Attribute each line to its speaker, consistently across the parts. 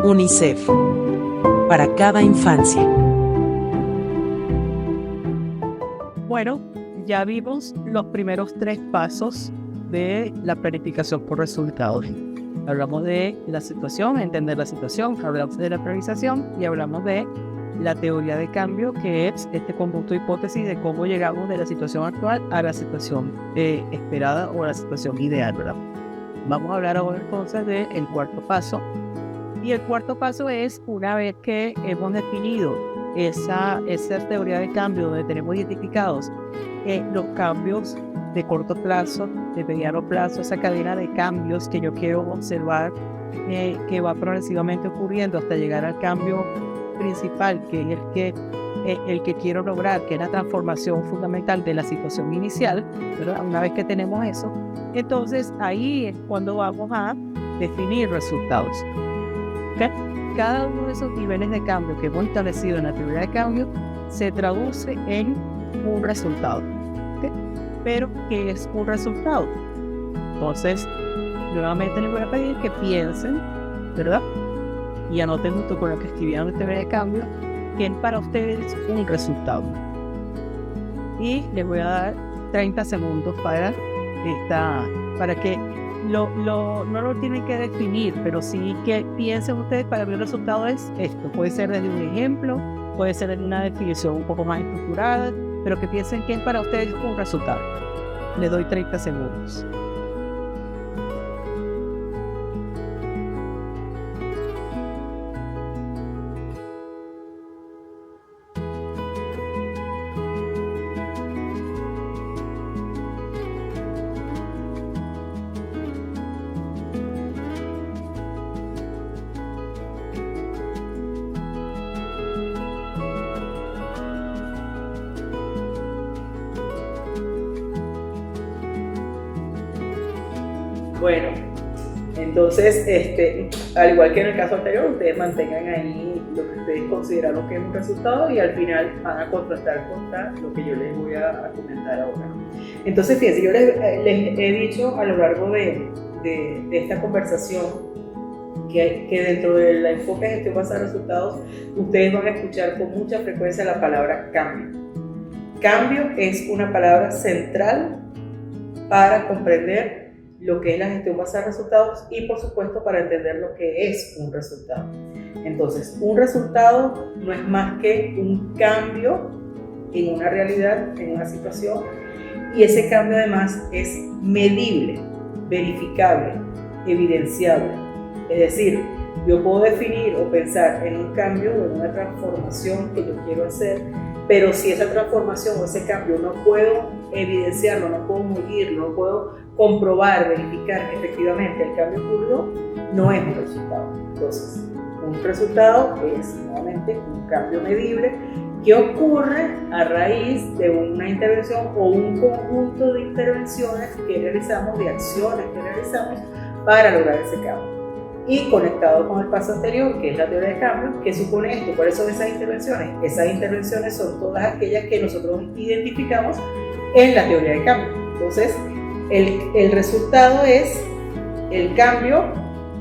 Speaker 1: UNICEF. Para cada infancia.
Speaker 2: Bueno, ya vimos los primeros 3 pasos de la planificación por resultados. Hablamos de la situación, entender la situación, hablamos de la priorización y hablamos de la teoría de cambio, que es este conjunto de hipótesis de cómo llegamos de la situación actual a la situación esperada o a la situación ideal, ¿verdad? Vamos a hablar ahora entonces del cuarto paso. Y el cuarto paso es, una vez que hemos definido esa teoría de cambio, donde tenemos identificados los cambios de corto plazo, de mediano plazo, esa cadena de cambios que yo quiero observar, que va progresivamente ocurriendo hasta llegar al cambio principal, que es el que quiero lograr, que es la transformación fundamental de la situación inicial, ¿verdad? Una vez que tenemos eso, entonces ahí es cuando vamos a definir resultados. ¿Okay? Cada uno de esos niveles de cambio que hemos establecido en la teoría de cambio se traduce en un resultado. ¿Okay? Pero, ¿qué es un resultado? Entonces, nuevamente les voy a pedir que piensen, ¿verdad? Y anoten junto con lo que escribieron en la teoría de cambio, que es para ustedes un resultado. Y les voy a dar 30 segundos para que no lo tienen que definir, pero sí que piensen ustedes. Para mí el resultado es esto. Puede ser desde un ejemplo, puede ser en una definición un poco más estructurada, pero que piensen que es para ustedes un resultado. Les doy 30 segundos. Bueno, entonces, al igual que en el caso anterior, ustedes mantengan ahí lo que ustedes consideraron que es un resultado y al final van a contrastar contra lo que yo les voy a comentar ahora. Entonces, fíjense, yo les he dicho a lo largo de esta conversación que dentro del enfoque de gestión basada en resultados, ustedes van a escuchar con mucha frecuencia la palabra cambio. Cambio es una palabra central para comprender lo que es la gestión basada en resultados y, por supuesto, para entender lo que es un resultado. Entonces, un resultado no es más que un cambio en una realidad, en una situación, y ese cambio además es medible, verificable, evidenciable. Es decir, yo puedo definir o pensar en un cambio o en una transformación que yo quiero hacer, pero si esa transformación o ese cambio no puedo evidenciarlo, no puedo medirlo, no puedo comprobar, verificar que efectivamente el cambio ocurrió, no es un resultado. Entonces, un resultado es nuevamente un cambio medible que ocurre a raíz de una intervención o un conjunto de intervenciones que realizamos, de acciones que realizamos para lograr ese cambio. Y conectado con el paso anterior, que es la teoría de cambio, ¿qué supone esto? ¿Cuáles son esas intervenciones? Esas intervenciones son todas aquellas que nosotros identificamos en la teoría de cambio. Entonces, el resultado es el cambio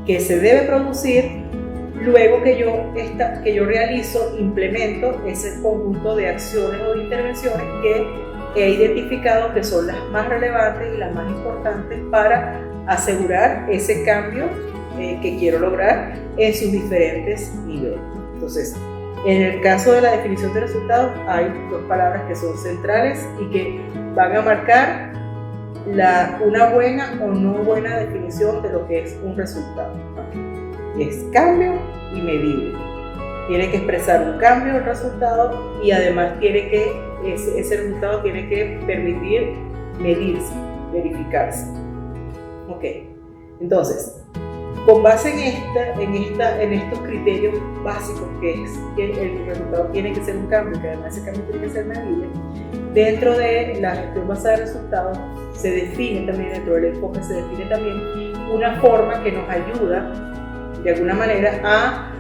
Speaker 2: que se debe producir luego que yo realizo, implemento ese conjunto de acciones o de intervenciones que he identificado que son las más relevantes y las más importantes para asegurar ese cambio que quiero lograr en sus diferentes niveles. Entonces, en el caso de la definición de resultados, hay 2 palabras que son centrales y que van a marcar una buena o no buena definición de lo que es un resultado. Es cambio y medible. Tiene que expresar un cambio el resultado y además ese resultado tiene que permitir medirse, verificarse. Ok, entonces, con base en estos criterios básicos, que es que el resultado tiene que ser un cambio, que además ese cambio tiene que ser medible, dentro de la gestión basada en resultados se define también, dentro del enfoque se define también una forma que nos ayuda de alguna manera a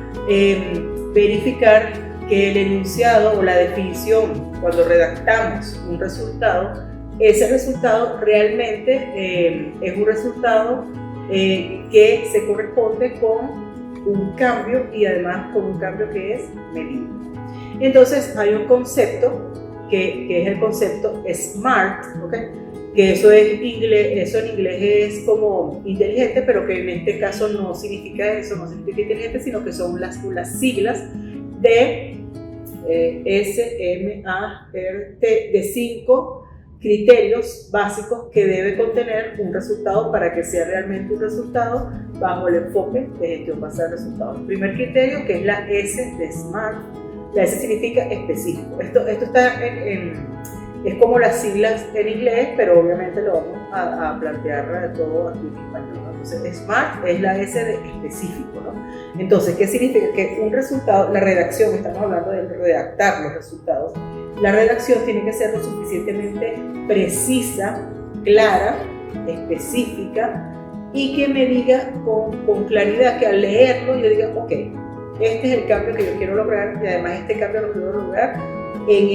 Speaker 2: verificar que el enunciado o la definición, cuando redactamos un resultado, ese resultado realmente es un resultado que se corresponde con un cambio y además con un cambio que es medido. Entonces hay un concepto que es el concepto SMART, ¿okay? Que eso en inglés es como inteligente, pero que en este caso no significa eso, no significa inteligente, sino que son las siglas de SMART, de 5 criterios básicos que debe contener un resultado para que sea realmente un resultado bajo el enfoque de gestión basada en resultados. El primer criterio, que es la S de SMART, la S significa específico. Esto está es como las siglas en inglés, pero obviamente lo vamos a plantear todo aquí en español, ¿no? Entonces, SMART es la S de específico, ¿no? Entonces, ¿qué significa? Que un resultado, la redacción, estamos hablando de redactar los resultados, la redacción tiene que ser lo suficientemente precisa, clara, específica y que me diga con claridad, que al leerlo yo diga, ok, este es el cambio que yo quiero lograr y además este cambio lo quiero lograr en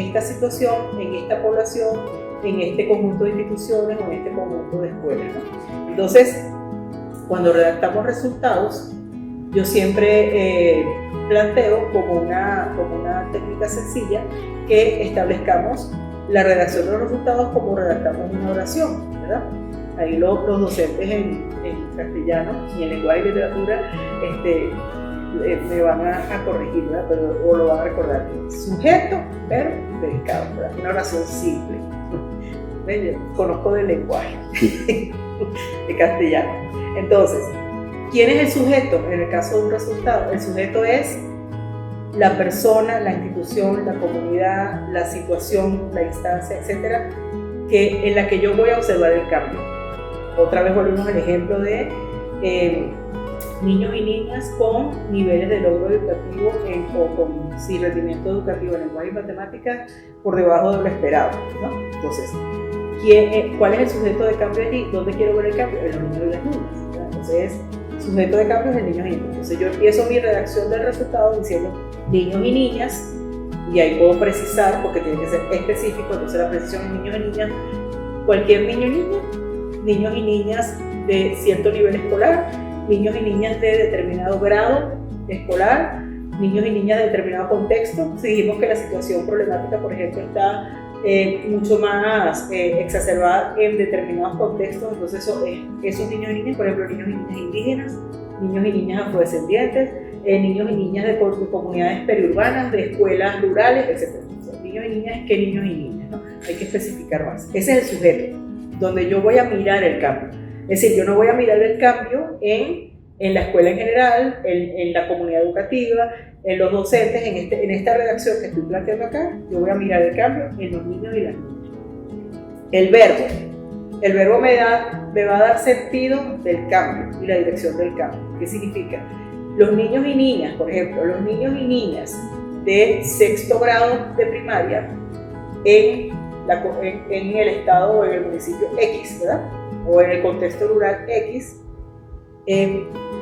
Speaker 2: esta situación, en esta población, en este conjunto de instituciones o en este conjunto de escuelas, ¿no? Entonces, cuando redactamos resultados, yo siempre planteo como una técnica sencilla que establezcamos la redacción de los resultados como redactamos una oración, ¿verdad? Ahí los docentes en castellano y en lenguaje y literatura me van a corregir, ¿verdad? O lo van a recordar. Sujeto, verbo, predicado, ¿verdad? Una oración simple. Conozco del lenguaje de castellano. Entonces, ¿quién es el sujeto en el caso de un resultado? El sujeto es la persona, la institución, la comunidad, la situación, la instancia, etcétera, en la que yo voy a observar el cambio. Otra vez volvemos al ejemplo de niños y niñas con niveles de logro educativo con rendimiento educativo en lenguaje y matemáticas por debajo de lo esperado, ¿no? Entonces, ¿cuál es el sujeto de cambio allí? ¿Dónde quiero ver el cambio? En los niños y las niñas, ¿verdad? Entonces, sujeto de cambio es el niños y niñas. Entonces, yo empiezo mi redacción del resultado diciendo niños y niñas, y ahí puedo precisar, porque tiene que ser específico. Entonces, la precisión es niños y niñas, cualquier niño y niña, niños y niñas de cierto nivel escolar, niños y niñas de determinado grado escolar, niños y niñas de determinado contexto. Si dijimos que la situación problemática, por ejemplo, está mucho más exacerbada en determinados contextos, entonces esos niños y niñas, por ejemplo, niños y niñas indígenas, niños y niñas afrodescendientes, niños y niñas de comunidades periurbanas, de escuelas rurales, etc. Entonces, niños y niñas, ¿qué niños y niñas? ¿No? Hay que especificar más. Ese es el sujeto, donde yo voy a mirar el cambio. Es decir, yo no voy a mirar el cambio en la escuela en general, en la comunidad educativa, en los docentes, en esta redacción que estoy planteando acá. Yo voy a mirar el cambio en los niños y las niñas. El verbo me va a dar sentido del cambio y la dirección del cambio. ¿Qué significa? Los niños y niñas, por ejemplo, los niños y niñas de 6º grado de primaria en el estado o en el municipio X, ¿verdad? O en el contexto rural X,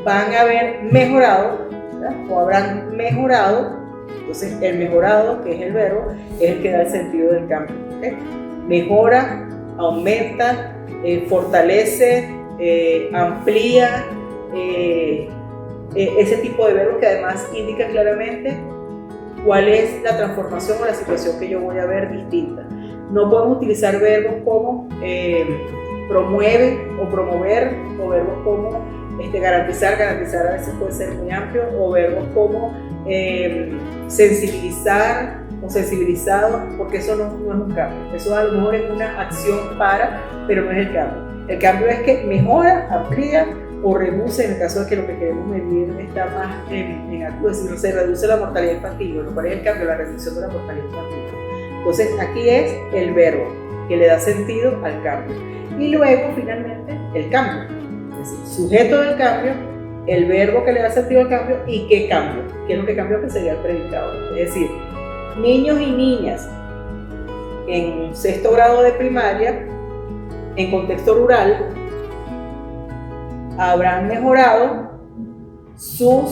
Speaker 2: van a haber mejorado, ¿verdad? O habrán mejorado. Entonces, el mejorado, que es el verbo, es el que da el sentido del cambio, ¿okay? Mejora, aumenta, fortalece, amplía, ese tipo de verbos que además indica claramente cuál es la transformación o la situación que yo voy a ver distinta. No podemos utilizar verbos como promueve o promover, o verbos como garantizar a veces puede ser muy amplio, o verbos como sensibilizar o sensibilizado, porque eso no es un cambio. Eso a lo mejor es una acción pero no es el cambio. El cambio es que mejora, amplía o reduce, en el caso de que lo que queremos medir está más en alto, es decir, se reduce la mortalidad infantil. Lo cual es el cambio, la reducción de la mortalidad infantil. Entonces, aquí es el verbo que le da sentido al cambio. Y luego, finalmente, el cambio. Es decir, sujeto del cambio, el verbo que le da sentido al cambio y qué cambio. ¿Qué es lo que cambió? Que sería el predicado. Es decir, niños y niñas en 6º grado de primaria, en contexto rural, habrán mejorado su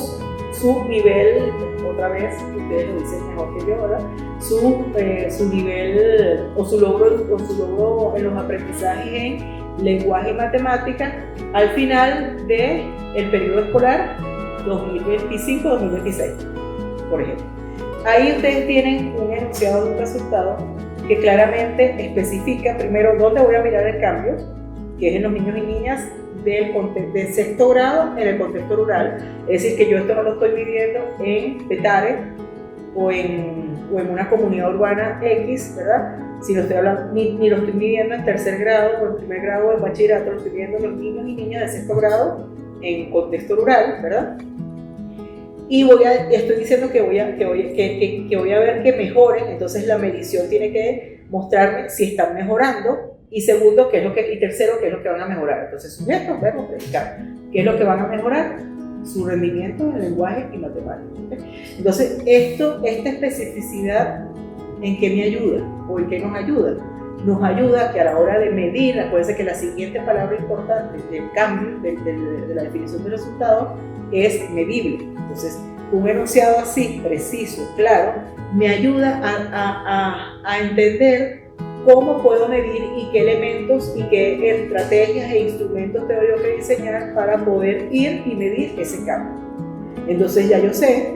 Speaker 2: nivel, otra vez, ustedes lo dicen mejor que yo, ¿verdad? Su nivel o su logro en los aprendizajes en lenguaje y matemáticas al final del periodo escolar 2025-2026, por ejemplo. Ahí ustedes tienen un enunciado de un resultado que claramente especifica primero dónde voy a mirar el cambio, que es en los niños y niñas del sexto grado en el contexto rural. Es decir, que yo esto no lo estoy viviendo en Petare o en una comunidad urbana X, ¿verdad? Si lo estoy hablando, ni lo estoy midiendo en tercer grado o en primer grado o en bachillerato, lo estoy viendo los niños y niñas de sexto grado en contexto rural, ¿verdad? Y estoy diciendo que voy a ver que mejoren, entonces la medición tiene que mostrarme si están mejorando, y segundo, y tercero, qué es lo que van a mejorar. Entonces, sujetos, verbos, predicados. ¿Qué es lo que van a mejorar? Su rendimiento en lenguaje y matemáticas. ¿Okay? Entonces, esta especificidad, ¿en qué me ayuda? ¿O en qué nos ayuda? Nos ayuda que a la hora de medir, acuérdense que la siguiente palabra importante del cambio, de la definición del resultado, es medible. Entonces, un enunciado así, preciso, claro, me ayuda a entender cómo puedo medir y qué elementos y qué estrategias e instrumentos tengo yo que diseñar para poder ir y medir ese cambio. Entonces ya yo sé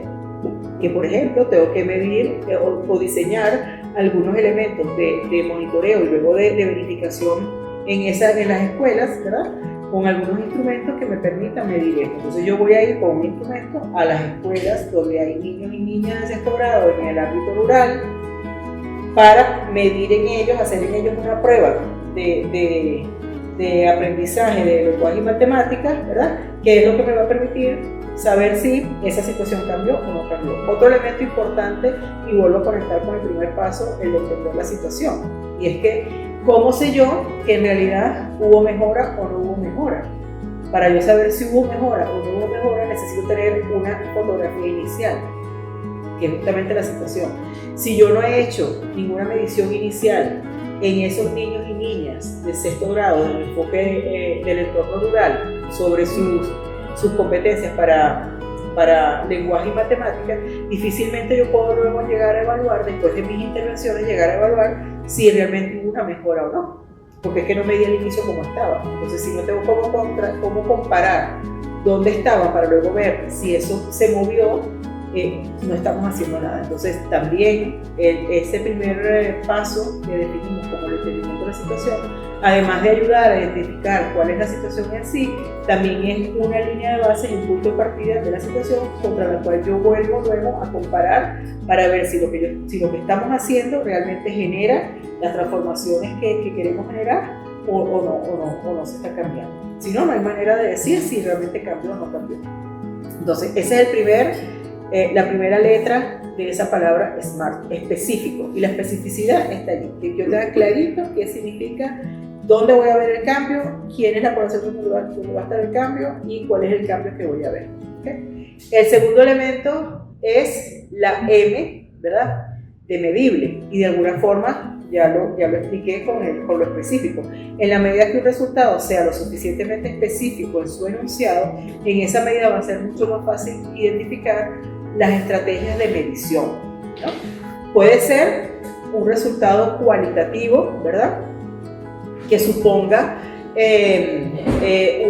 Speaker 2: que, por ejemplo, tengo que medir o diseñar algunos elementos de monitoreo y luego de verificación en las escuelas, ¿verdad? Con algunos instrumentos que me permitan medir esto. Entonces yo voy a ir con un instrumento a las escuelas donde hay niños y niñas de sexto grado en el ámbito rural para medir en ellos, hacer en ellos una prueba de aprendizaje de lenguaje y matemáticas, ¿verdad? Que es lo que me va a permitir saber si esa situación cambió o no cambió. Otro elemento importante, y vuelvo a conectar con el primer paso, el de entender la situación. Y es que, ¿cómo sé yo que en realidad hubo mejora o no hubo mejora? Para yo saber si hubo mejora o no hubo mejora, necesito tener una fotografía inicial, que es justamente la situación. Si yo no he hecho ninguna medición inicial en esos niños y niñas de sexto grado, del enfoque del entorno rural, sobre sus competencias para lenguaje y matemáticas, difícilmente yo puedo luego llegar a evaluar, después de mis intervenciones, llegar a evaluar si realmente hubo una mejora o no, porque es que no medí al inicio cómo estaba. Entonces, si no tengo cómo comparar dónde estaba para luego ver si eso se movió, no estamos haciendo nada. Entonces, también ese primer paso que definimos como el entendimiento de la situación, además de ayudar a identificar cuál es la situación en sí, también es una línea de base y un punto de partida de la situación contra la cual yo vuelvo luego a comparar para ver si lo que estamos haciendo realmente genera las transformaciones que queremos generar o no se está cambiando. Si no, no hay manera de decir si realmente cambió o no cambió. Entonces, ese es la primera letra de esa palabra SMART, específico, y la especificidad está allí, que yo tenga clarito qué significa, dónde voy a ver el cambio, quién es la población donde va a estar el cambio y cuál es el cambio que voy a ver. ¿Okay? El segundo elemento es la M, ¿verdad? De medible, y de alguna forma ya lo expliqué con lo específico. En la medida que un resultado sea lo suficientemente específico en su enunciado, en esa medida va a ser mucho más fácil identificar las estrategias de medición, ¿no? Puede ser un resultado cualitativo, ¿verdad? Que suponga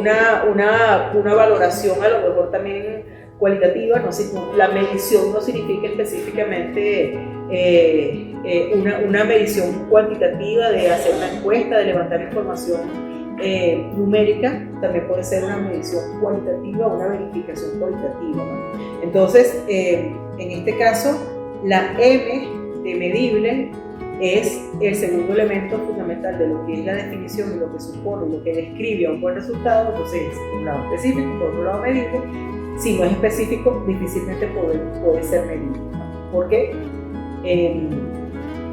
Speaker 2: una valoración a lo mejor también cualitativa. La medición no significa específicamente una medición cuantitativa de hacer una encuesta, de levantar información numérica. También puede ser una medición cualitativa o una verificación cualitativa, ¿no? Entonces, en este caso, la M de medible es el segundo elemento fundamental de lo que es la definición, de lo que supone, lo que describe a un buen resultado. Entonces, por un lado específico, por otro lado medible. Si no es específico, difícilmente puede ser medible, ¿no? ¿Por qué?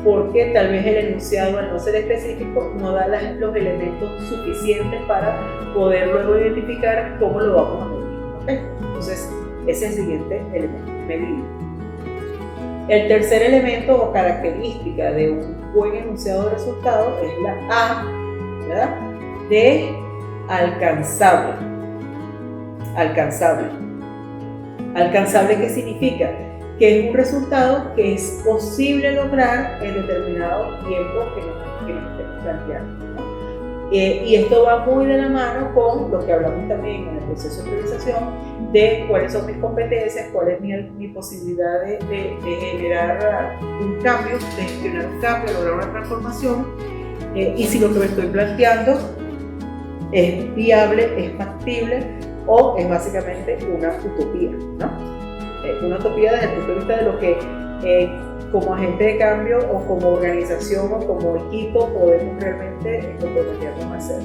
Speaker 2: Porque tal vez el enunciado, al no ser específico, no da los elementos suficientes para poder luego identificar cómo lo vamos a medir. ¿Okay? Entonces, ese es el siguiente elemento, medible. El tercer elemento o característica de un buen enunciado de resultados es la A, ¿verdad? De alcanzable. Alcanzable. ¿Alcanzable qué significa? Que es un resultado que es posible lograr en determinado tiempo que nos estemos planteando, ¿no? Y esto va muy de la mano con lo que hablamos también en el proceso de priorización, de cuáles son mis competencias, cuál es mi posibilidad de generar un cambio, de gestionar un cambio, lograr una transformación, y si lo que me estoy planteando es viable, es factible o es básicamente una utopía, ¿no? Una utopía desde el punto de vista de lo que como agente de cambio o como organización o como equipo podemos realmente comprometernos a hacer.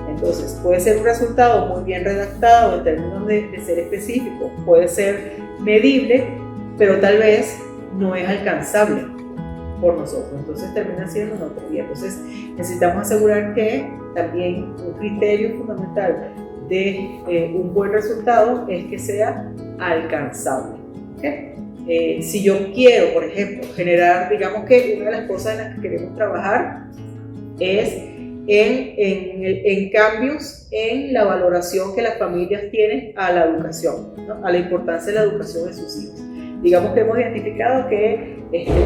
Speaker 2: Entonces puede ser un resultado muy bien redactado en términos de ser específico, puede ser medible, pero tal vez no es alcanzable por nosotros, entonces termina siendo una utopía. Entonces necesitamos asegurar que también un criterio fundamental de un buen resultado es que sea alcanzable, ¿okay? Si yo quiero, por ejemplo, generar, digamos que una de las cosas en las que queremos trabajar es en cambios en la valoración que las familias tienen a la educación, ¿no? A la importancia de la educación de sus hijos. Digamos que hemos identificado que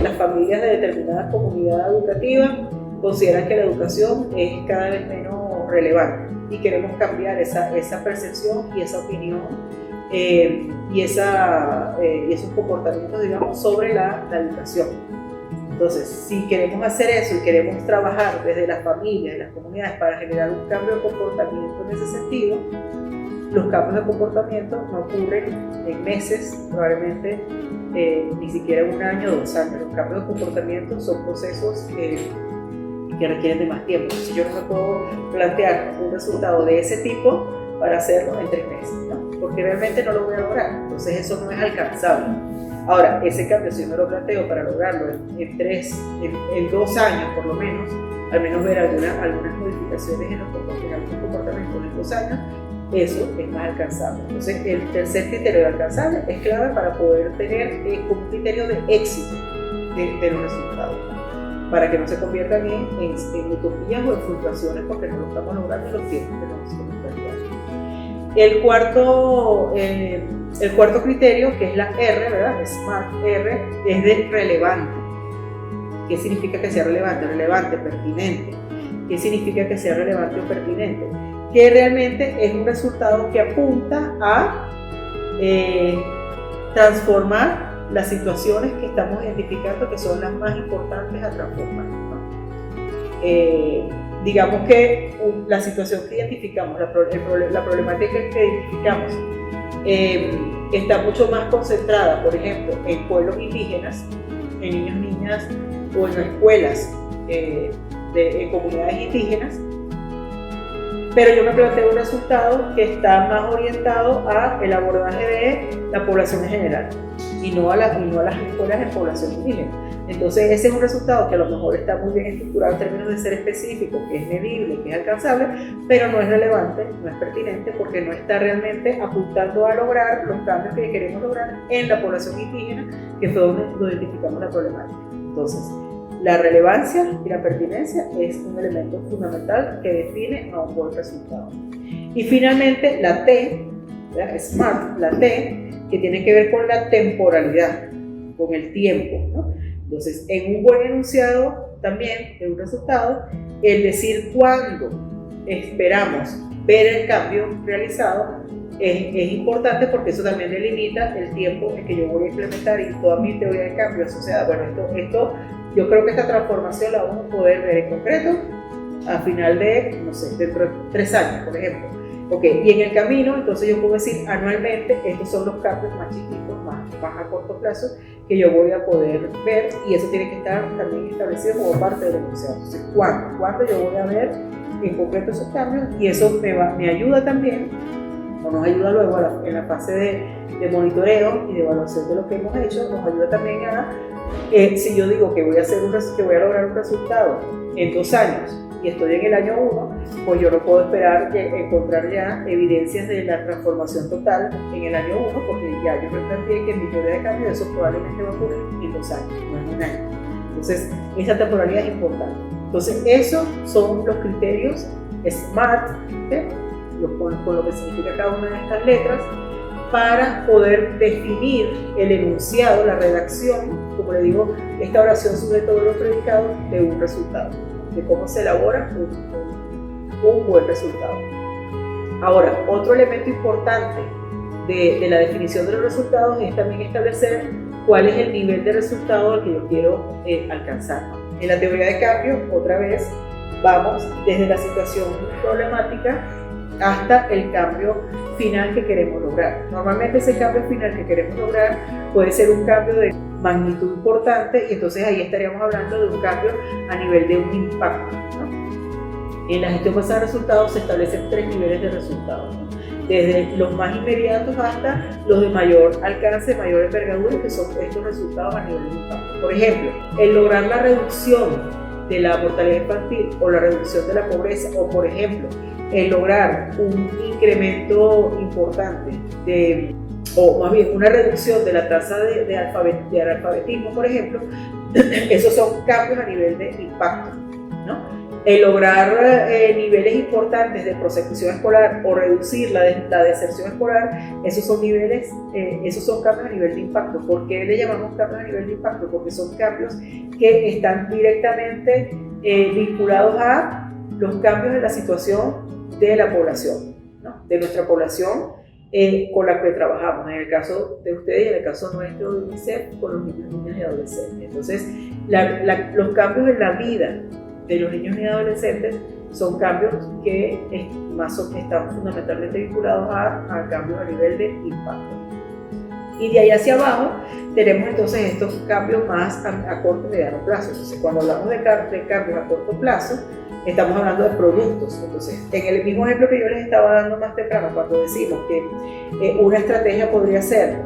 Speaker 2: las familias de determinada comunidad educativa consideran que la educación es cada vez menos relevante y queremos cambiar esa percepción y esa opinión y esos comportamientos, digamos, sobre la educación. Entonces, si queremos hacer eso y queremos trabajar desde las familias, las comunidades para generar un cambio de comportamiento en ese sentido, los cambios de comportamiento no ocurren en meses, probablemente ni siquiera en un año o 2 años. Los cambios de comportamiento son procesos que requieren de más tiempo. Si yo no me puedo plantear un resultado de ese tipo para hacerlo en 3 meses, ¿no? Porque realmente no lo voy a lograr, entonces eso no es alcanzable. Ahora, ese cambio, si yo me lo planteo para lograrlo en 2 años por lo menos, al menos ver algunas modificaciones en los comportamientos en 2 años, eso es más alcanzable. Entonces, el tercer criterio de alcanzable es clave para poder tener un criterio de éxito de los resultados, para que no se conviertan en utopías o en frustraciones porque no lo estamos logrando en los tiempos que nos planteamos. El cuarto criterio, que es la R, ¿verdad? SMART R, es de relevante. ¿Qué significa que sea relevante? Relevante, pertinente. ¿Qué significa que sea relevante o pertinente? Que realmente es un resultado que apunta a transformar las situaciones que estamos identificando que son las más importantes a transformar, ¿no? Digamos que la situación que identificamos, la problemática que identificamos, está mucho más concentrada, por ejemplo, en pueblos indígenas, en niños, niñas o en escuelas en comunidades indígenas, pero yo me planteo un resultado que está más orientado a el abordaje de la población en general y no a las escuelas en población indígena. Entonces ese es un resultado que a lo mejor está muy bien estructurado en términos de ser específico, que es medible, que es alcanzable, pero no es relevante, no es pertinente porque no está realmente apuntando a lograr los cambios que queremos lograr en la población indígena, que fue donde identificamos la problemática. Entonces, la relevancia y la pertinencia es un elemento fundamental que define a un buen resultado. Y finalmente la T, ¿verdad? SMART, la T, que tiene que ver con la temporalidad, con el tiempo, ¿no? Entonces, en un buen enunciado también de un resultado, el decir cuándo esperamos ver el cambio realizado es importante porque eso también delimita el tiempo en que yo voy a implementar y toda mi teoría de cambio asociada. Bueno, esto yo creo que esta transformación la vamos a poder ver en concreto a final de, no sé, dentro de 3 años, por ejemplo. Okay. Y en el camino, entonces yo puedo decir anualmente, estos son los cambios más chiquitos, más a corto plazo, que yo voy a poder ver, y eso tiene que estar también establecido como parte del enunciado. Entonces, ¿cuándo yo voy a ver en concreto esos cambios? Y eso me ayuda también, o nos ayuda luego en la fase de monitoreo y de evaluación de lo que hemos hecho, nos ayuda también a, si yo digo que voy a lograr un resultado en 2 años, y estoy en el año 1, pues yo no puedo esperar encontrar ya evidencias de la transformación total en el año 1, porque ya yo me planteé que en mi teoría de cambio eso probablemente va a ocurrir en 2 años, no en 1 año. Entonces, esa temporalidad es importante. Entonces, esos son los criterios SMART, ¿sí? Con lo que significa cada una de estas letras, para poder definir el enunciado, la redacción, como le digo, esta oración sujeto verbo predicado de un resultado, de cómo se elabora un buen resultado. Ahora, otro elemento importante de la definición de los resultados es también establecer cuál es el nivel de resultado al que yo quiero alcanzar. En la teoría de cambio, otra vez, vamos desde la situación problemática hasta el cambio final que queremos lograr. Normalmente ese cambio final que queremos lograr puede ser un cambio de magnitud importante, y entonces ahí estaríamos hablando de un cambio a nivel de un impacto, ¿no? En la gestión basada en resultados se establecen 3 niveles de resultados, ¿no? Desde los más inmediatos hasta los de mayor alcance, mayor envergadura, que son estos resultados a nivel de impacto. Por ejemplo, el lograr la reducción de la mortalidad infantil o la reducción de la pobreza, o por ejemplo, el lograr un incremento importante o más bien una reducción de la tasa de analfabetismo, por ejemplo, esos son cambios a nivel de impacto, ¿no? El lograr niveles importantes de prosecución escolar o reducir la deserción escolar, esos son cambios a nivel de impacto. ¿Por qué le llamamos cambios a nivel de impacto? Porque son cambios que están directamente vinculados a los cambios en la situación de la población, ¿no? De nuestra población con la que trabajamos, en el caso de ustedes y en el caso nuestro de UNICEF, con los niños, niñas y adolescentes. Entonces, los cambios en la vida de los niños y adolescentes son cambios que están fundamentalmente vinculados a cambios a nivel de impacto. Y de ahí hacia abajo tenemos entonces estos cambios más a corto y mediano plazo. Entonces, cuando hablamos de cambios a corto plazo, estamos hablando de productos. Entonces, en el mismo ejemplo que yo les estaba dando más temprano, cuando decimos que una estrategia podría ser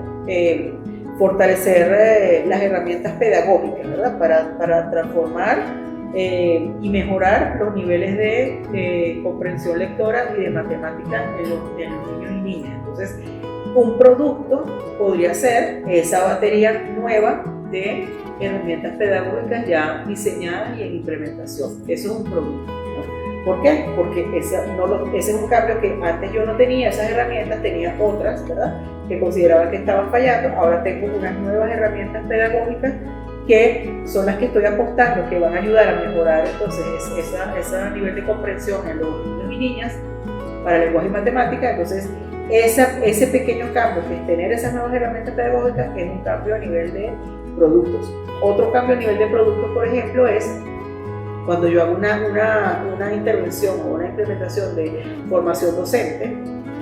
Speaker 2: fortalecer las herramientas pedagógicas, ¿verdad? Para transformar y mejorar los niveles de comprensión lectora y de matemáticas en los niños y niñas. Entonces, un producto podría ser esa batería nueva de herramientas pedagógicas ya diseñadas y en implementación. Eso es un producto, ¿no? ¿Por qué? Porque ese es un cambio que antes yo no tenía esas herramientas, tenía otras, ¿verdad?, que consideraba que estaban fallando. Ahora tengo unas nuevas herramientas pedagógicas que son las que estoy apostando, que van a ayudar a mejorar entonces ese nivel de comprensión en los niños y niñas para lenguaje y matemática. Entonces, ese pequeño cambio, que es tener esas nuevas herramientas pedagógicas, es un cambio a nivel de productos. Otro cambio a nivel de productos, por ejemplo, es cuando yo hago una intervención o una implementación de formación docente,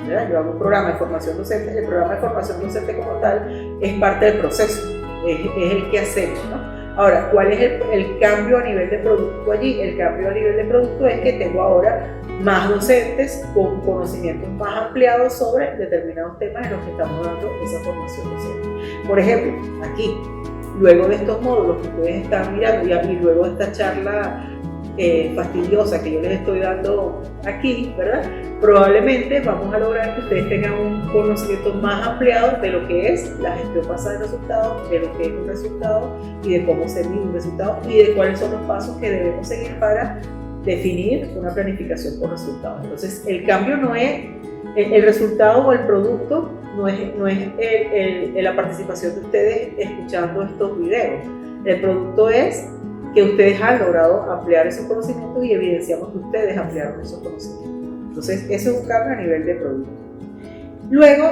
Speaker 2: ¿verdad? Yo hago un programa de formación docente. El programa de formación docente como tal es parte del proceso, es el que hacemos, ¿no? Ahora, ¿cuál es el cambio a nivel de producto allí? El cambio a nivel de producto es que tengo ahora más docentes con conocimientos más ampliados sobre determinados temas en los que estamos dando esa formación docente. Por ejemplo, aquí, luego de estos módulos que ustedes están mirando y luego de esta charla fastidiosa que yo les estoy dando aquí, ¿verdad?, probablemente vamos a lograr que ustedes tengan un conocimiento más ampliado de lo que es la gestión basada en resultados, de lo que es un resultado y de cómo se mide un resultado y de cuáles son los pasos que debemos seguir para definir una planificación por resultados. Entonces, el cambio no es el resultado o el producto, no es la participación de ustedes escuchando estos videos. El producto es que ustedes han logrado ampliar esos conocimientos y evidenciamos que ustedes ampliaron esos conocimientos. Entonces, eso es un cambio a nivel de producto. Luego,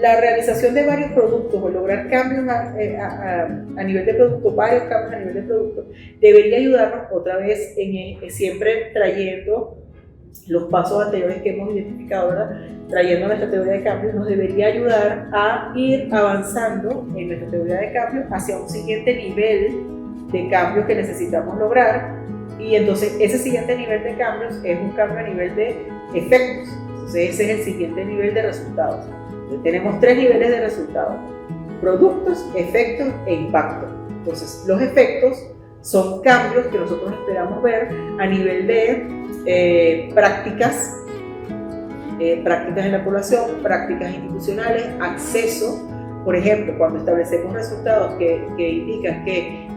Speaker 2: la realización de varios productos o lograr cambios a nivel de producto, varios cambios a nivel de producto, debería ayudarnos otra vez siempre trayendo los pasos anteriores que hemos identificado, ¿verdad?, trayendo nuestra teoría de cambio, nos debería ayudar a ir avanzando en nuestra teoría de cambio hacia un siguiente nivel de cambios que necesitamos lograr. Y entonces ese siguiente nivel de cambios es un cambio a nivel de efectos. Entonces ese es el siguiente nivel de resultados. Entonces, tenemos 3 niveles de resultados: productos, efectos e impacto. Entonces los efectos son cambios que nosotros esperamos ver a nivel de prácticas en la población, prácticas institucionales, acceso. Por ejemplo, cuando establecemos resultados que indican que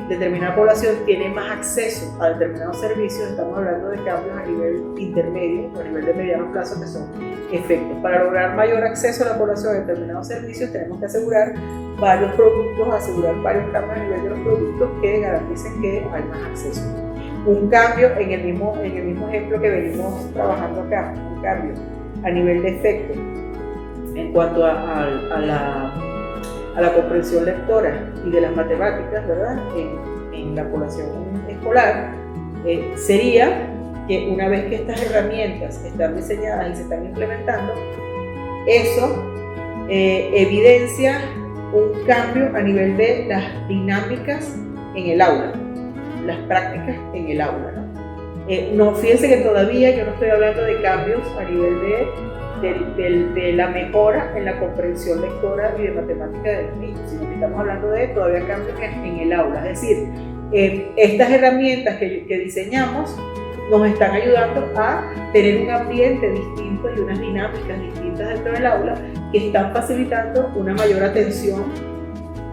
Speaker 2: determinada población tiene más acceso a determinados servicios, estamos hablando de cambios a nivel intermedio o a nivel de mediano plazo, que son efectos. Para lograr mayor acceso a la población a determinados servicios, tenemos que asegurar varios productos, asegurar varios cambios a nivel de los productos que garanticen que hay más acceso. un cambio en el mismo ejemplo que venimos trabajando acá, un cambio a nivel de efecto en cuanto a la comprensión lectora y de las matemáticas, ¿verdad? En la población escolar, sería que una vez que estas herramientas están diseñadas y se están implementando, eso evidencia un cambio a nivel de las dinámicas en el aula, las prácticas en el aula, ¿no? No, fíjense que todavía yo no estoy hablando de cambios a nivel de la mejora en la comprensión lectora y de matemática de los niños, sino que estamos hablando de todavía cambios en el aula. Es decir, estas herramientas que diseñamos nos están ayudando a tener un ambiente distinto y unas dinámicas distintas dentro del aula que están facilitando una mayor atención,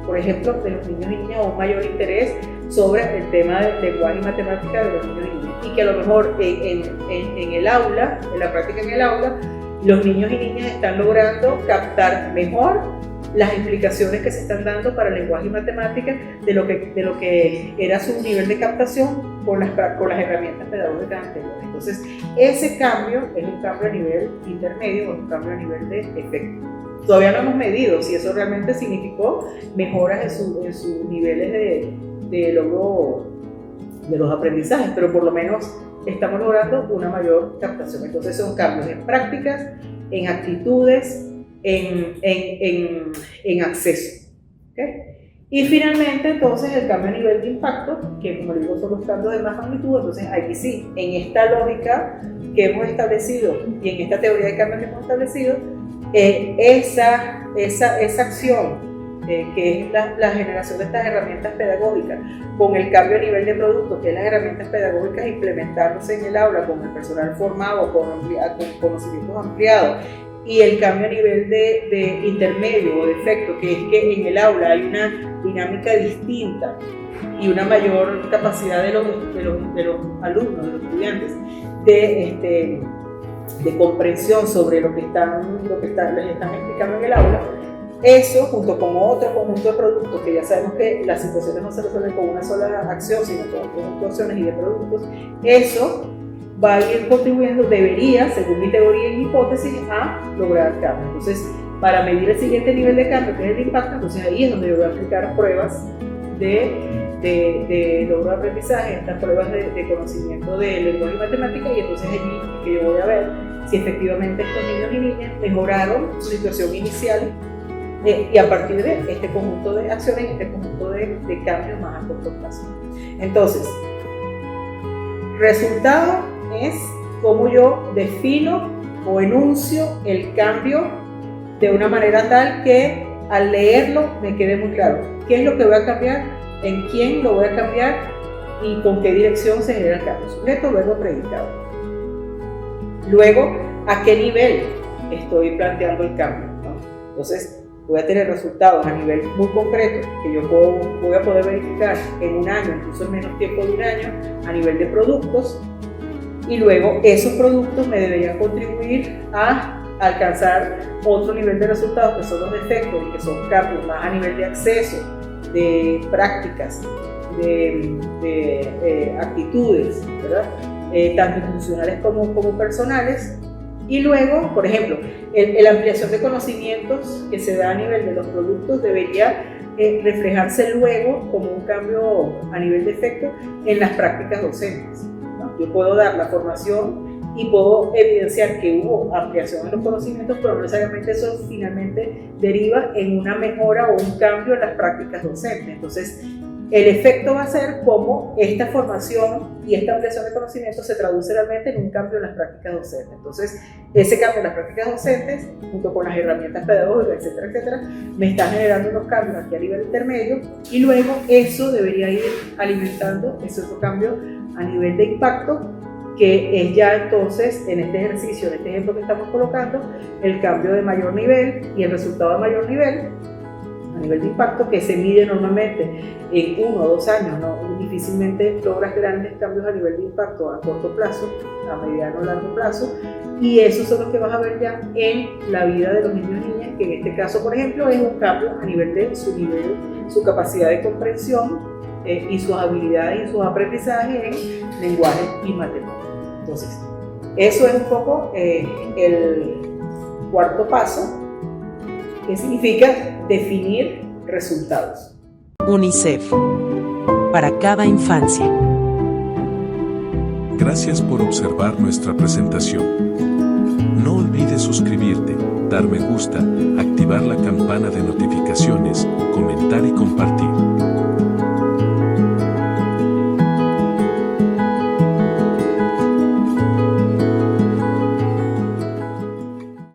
Speaker 2: por ejemplo, de los niños y niñas, o un mayor interés sobre el tema del lenguaje y matemática de los niños y niñas. Y que a lo mejor en el aula, en la práctica en el aula, los niños y niñas están logrando captar mejor las implicaciones que se están dando para el lenguaje y matemáticas de lo que era su nivel de captación con las herramientas pedagógicas anteriores. Entonces, ese cambio es un cambio a nivel intermedio o un cambio a nivel de efecto. Todavía no hemos medido si eso realmente significó mejoras en sus niveles de logro de los aprendizajes, pero por lo menos estamos logrando una mayor captación. Entonces, son cambios en prácticas, en actitudes, en acceso. ¿Okay? Y finalmente, entonces, el cambio a nivel de impacto, que como digo, son los cambios de más magnitud. Entonces, aquí sí, en esta lógica que hemos establecido y en esta teoría de cambios que hemos establecido, esa acción, que es la generación de estas herramientas pedagógicas, con el cambio a nivel de producto, que es las herramientas pedagógicas implementándose en el aula, con el personal formado, con conocimientos ampliados, y el cambio a nivel de intermedio o de efecto, que es que en el aula hay una dinámica distinta y una mayor capacidad de los alumnos, de los estudiantes, de comprensión sobre lo que les están explicando en el aula. Eso, junto con otro conjunto de productos, que ya sabemos que las situaciones no se resuelven con una sola acción, sino con un conjunto de acciones y de productos, eso va a ir contribuyendo, debería, según mi teoría y mi hipótesis, a lograr cambio. Entonces, para medir el siguiente nivel de cambio, que es el impacto, entonces ahí es donde yo voy a aplicar pruebas de logro de aprendizaje, estas pruebas de conocimiento de lenguaje y matemática, y entonces allí es que yo voy a ver si efectivamente estos niños y niñas mejoraron su situación inicial, y a partir de este conjunto de acciones, este conjunto de cambios más a corto plazo. Entonces, resultado es cómo yo defino o enuncio el cambio de una manera tal que al leerlo me quede muy claro qué es lo que voy a cambiar, en quién lo voy a cambiar y con qué dirección se genera el cambio. Sujeto, verbo, predicado. Luego, ¿a qué nivel estoy planteando el cambio? ¿No? Entonces, voy a tener resultados a nivel muy concreto que yo voy a poder verificar en un año, incluso en menos tiempo de un año, a nivel de productos, y luego esos productos me deberían contribuir a alcanzar otro nivel de resultados que son los efectos y que son cambios más a nivel de acceso, de prácticas, de actitudes, ¿verdad? Tanto institucionales como personales. Y luego, por ejemplo, la ampliación de conocimientos que se da a nivel de los productos debería reflejarse luego como un cambio a nivel de efecto en las prácticas docentes, ¿no? Yo puedo dar la formación y puedo evidenciar que hubo ampliación en los conocimientos, pero no necesariamente eso finalmente deriva en una mejora o un cambio en las prácticas docentes. Entonces, el efecto va a ser cómo esta formación y esta ampliación de conocimientos se traduce realmente en un cambio en las prácticas docentes. Entonces, ese cambio en las prácticas docentes, junto con las herramientas pedagógicas, etcétera, etcétera, me está generando unos cambios aquí a nivel intermedio, y luego eso debería ir alimentando ese otro cambio a nivel de impacto, que es ya entonces, en este ejercicio, en este ejemplo que estamos colocando, el cambio de mayor nivel y el resultado de mayor nivel, a nivel de impacto, que se mide normalmente en 1 o 2 años, ¿no? Difícilmente logras grandes cambios a nivel de impacto a corto plazo, a mediano o largo plazo, y esos son los que vas a ver ya en la vida de los niños y niñas, que en este caso, por ejemplo, es un cambio a nivel de su capacidad de comprensión y sus habilidades y sus aprendizajes en lenguaje y matemáticas. Entonces, eso es un poco el cuarto paso, que significa definir resultados.
Speaker 1: UNICEF. Para cada infancia.
Speaker 3: Gracias por observar nuestra presentación. No olvides suscribirte, dar me gusta, activar la campana de notificaciones, comentar y compartir.